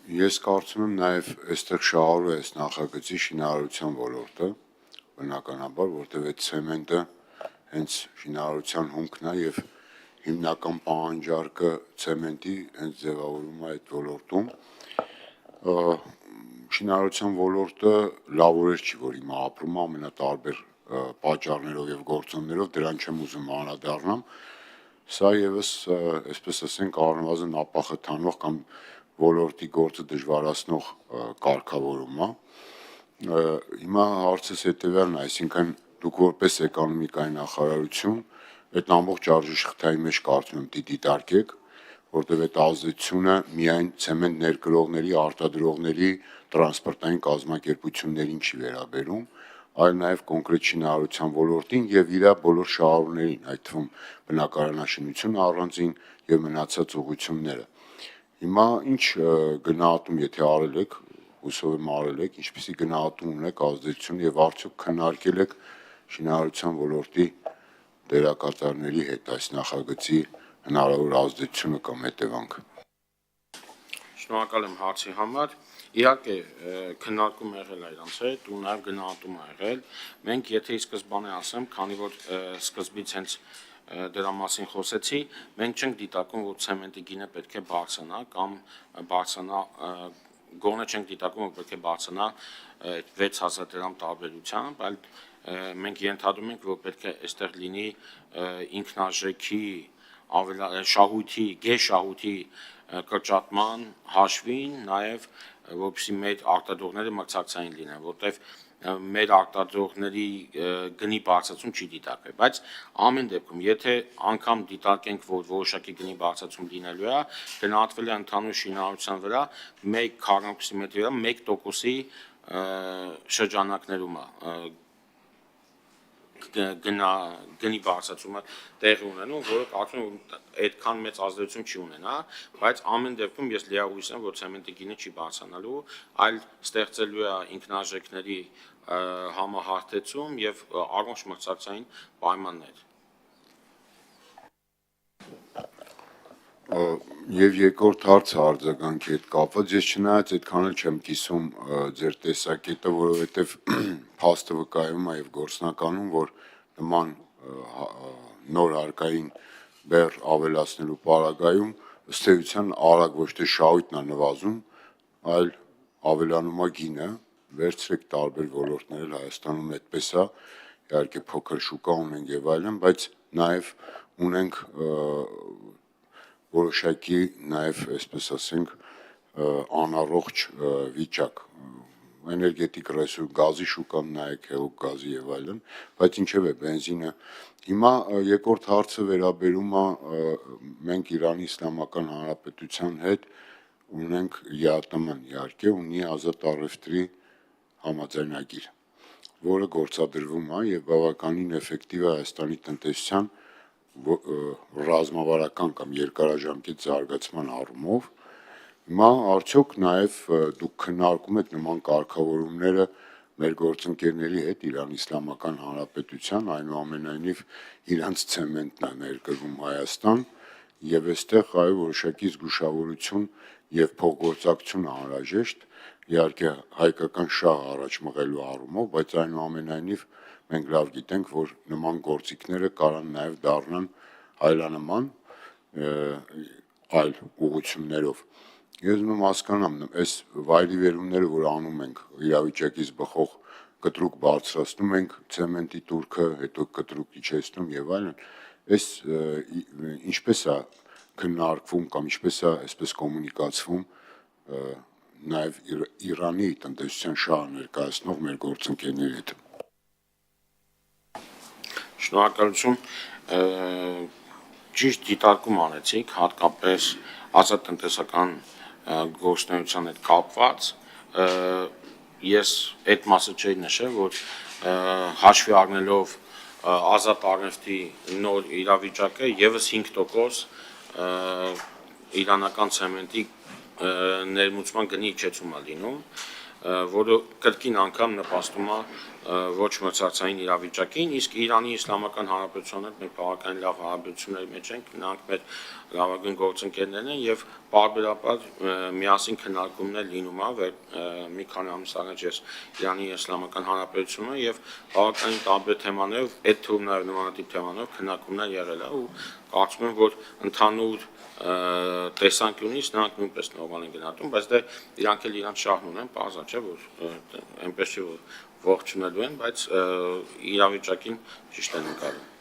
Ես կարծում եմ նաև այստեղ շահառու է նախագծի շինարարության ոլորտը, բնականաբար, որտեղ այդ ցեմենտը հենց շինարարության հումքն է եւ հիմնական պահանջարկը ցեմենտի հենց ձևավորվում է այդ ոլորտում։ Շինարարության ոլորտը լավ օրեր չի, որ հիմա ապրում է ամենատարբեր պատճառներով եւ գործոններով, դրան չեմ ուզում անդրադառնամ։ Սա եւս, այսպես ասենք, առնվազն ապախտանող կամ ոլորտի գործը դժվարացնող կարգավորում է։ Հիմա հարցս հետեւյալն է, այսինքն դուք որպես էկոնոմիկայի նախարարություն այդ ամբողջ արժեշղթայի մեջ կարծում եմ դիտարկեք, որտեղ այդ ազդեցությունը միայն ցեմենտ ներկրողների, արտադրողների, տրանսպորտային կազմակերպություններին չի վերաբերում, այլ նաև կոնկրետ շինարարության ոլորտին եւ իր բոլոր շահառուներին, այդ թվում բնակարանաշինությունը առանձին եւ մնացած ուղղությունները։ Հիմա ինչ գնահատում, եթե արել եք, հուսով եմ արել եք, ինչպիսի գնահատում ունեք ազդեցություն եւ արդյոք քննարկել եք շինարարության ոլորտի դերակատարների հետ այս նախագծի հնարավոր ազդեցությունը կամ հետևանքը։ Շնորհակալ եմ հարցի համար։ Իհարկե քննարկում եղել է իրանց հետ ու նաև գնահատում եղել։ Մենք եթե ի սկզբանե ասեմ, քանի որ սկզբից հենց դրա մասին խոսեցի, մենք չենք դիտարկում, որ ցեմենտի գինը պետք է բարձրանա կամ բարձրանա գոնե չենք դիտարկում, որ պետք է բարձրանա 6000 դրամ տարբերությամբ, այլ մենք ենթադրում ենք, որ պետք է այստեղ լինի ինքնարժեքի շահույթի, գեշահույթի կրճատման հաշվին, նաև որպեսզի մեր արտադրողները մրցակցային լինեն, որտեղ մեր արտադրողների գնի բարձրացում չի դիտարկվել, բայց ամեն դեպքում, եթե անգամ դիտարկենք, որ որոշակի գնի բարձրացում լինելու է, գնահատվել է ընդհանուր շինարարության վրա 1 քառակուսի մետրի վրա 1%-ի շրջանակներում գնի բարձրացումը տեղի ունենում, որը կարծում եմ այդքան մեծ ազդեցություն չի ունենա, բայց ամեն դեպքում ես լիահույս եմ, որ ցեմենտի գինը չի բարձրանալու, այլ ստեղծելու է ինքնարժեքների համահարթեցում եւ առողջ մրցակցային պայմաններ։ Եվ երկրորդ հարցը արձագանքի հետ կապված, ես չնայած այդքան էլ չեմ կիսում ձեր տեսակետը, որովհետև փաստը վկայում է եւ գործնականում, որ նման նոր հարկային բեռ ավելացնելու պարագայում ըստ էության արագ ոչ թե շահույթն է նվազում, այլ ավելանում է գինը, վերցրեք տարբեր ոլորտներ էլ Հայաստանում այդպես է, իհարկե փոքր շուկա ունենք եւ այլն, բայց նաեւ ունենք որոշակի նաև, այսպես ասենք, անառողջ վիճակ, էներգետիկ ռեսուրս, գազի շուկան նայեք, հեղուկ գազի եւ այլն, բայց ինչեւ է բենզինը։ Հիմա երկրորդ հարցը վերաբերում է մենք Իրանի Իսլամական Հանրապետության հետ ունենք ԵԱՏՄ-ն, իհարկե, ունի ազատ առևտրի համաձայնագիր, որը գործադրվում է եւ բավականին էֆեկտիվ է Հայաստանի տնտեսության ռազմավարական կամ երկարաժամկետ զարգացման առումով, հիմա արդյոք նաև դուք քննարկում եք նման կարգավորումները մեր գործընկերների հետ Իրանի Իսլամական Հանրապետության, այնուամենայնիվ իրանց ցեմենտն է ներկրվում Հայաստան եւ այստեղ այո որոշակի զգուշավորություն եւ փոխգործակցություն անհրաժեշտ, իհարկե հայկական շահ առաջ մղելու առումով, բայց այնուամենայնիվ մենք լավ գիտենք, որ նման գործիքները կարան նաև դառնան հայլանման այլ ուղղություններով։ Ես ուզում եմ հասկանամ, այս վայրիվերումները, որ անում ենք իրավիճակից բխող կտրուկ բարձրացնում ենք ցեմենտի տուրքը, հետո կտրուկ իջեցնում եւ այլն, այս ինչպես է քննարկվում կամ ինչպես է այսպես կոմունիկացվում նաև Իրանի տնտեսության շահը ներկայացնող մեր գործընկերների հետ։ Շնորհակալություն։ Ճիշտ դիտարկում անեցիք, հատկապես ազատ տնտեսական գործունեության հետ կապված, ես այդ մասը չէի նշել, որ հաշվի առնելով ազատ առևտրի նոր իրավիճակը եւս 5% իրանական ցեմենտի ներմուծման գնի իջեցում է լինում, որը կրկին անգամ նպաստում է ոչ մրցակցային իրավիճակին, իսկ Իրանի Իսլամական Հանրապետության հետ մենք բավականին լավ հարաբերությունների մեջ ենք, նրանք մեր լավագույն գործընկերներն են եւ պարբերաբար միասին քննարկումներ լինում է, մի քանի ամիս առաջ ես Իրանի Իսլամական Հանրապետությունը եւ բավականին տարբեր թեմաներով, այդ թվում նաեւ նմանատիպ թեմաներով քննարկումներ եղել է ու կարծում եմ, որ ընդհանուր տեսանկյունից նրանք նույնպես նորմալ են գնահատում, բայց դե իրանք էլ իրանք շահն ունեն, բարձր չէ, որ այնպես չի որ ողջունելու են, բայց իրավիճակին ճիշտ են նկարում։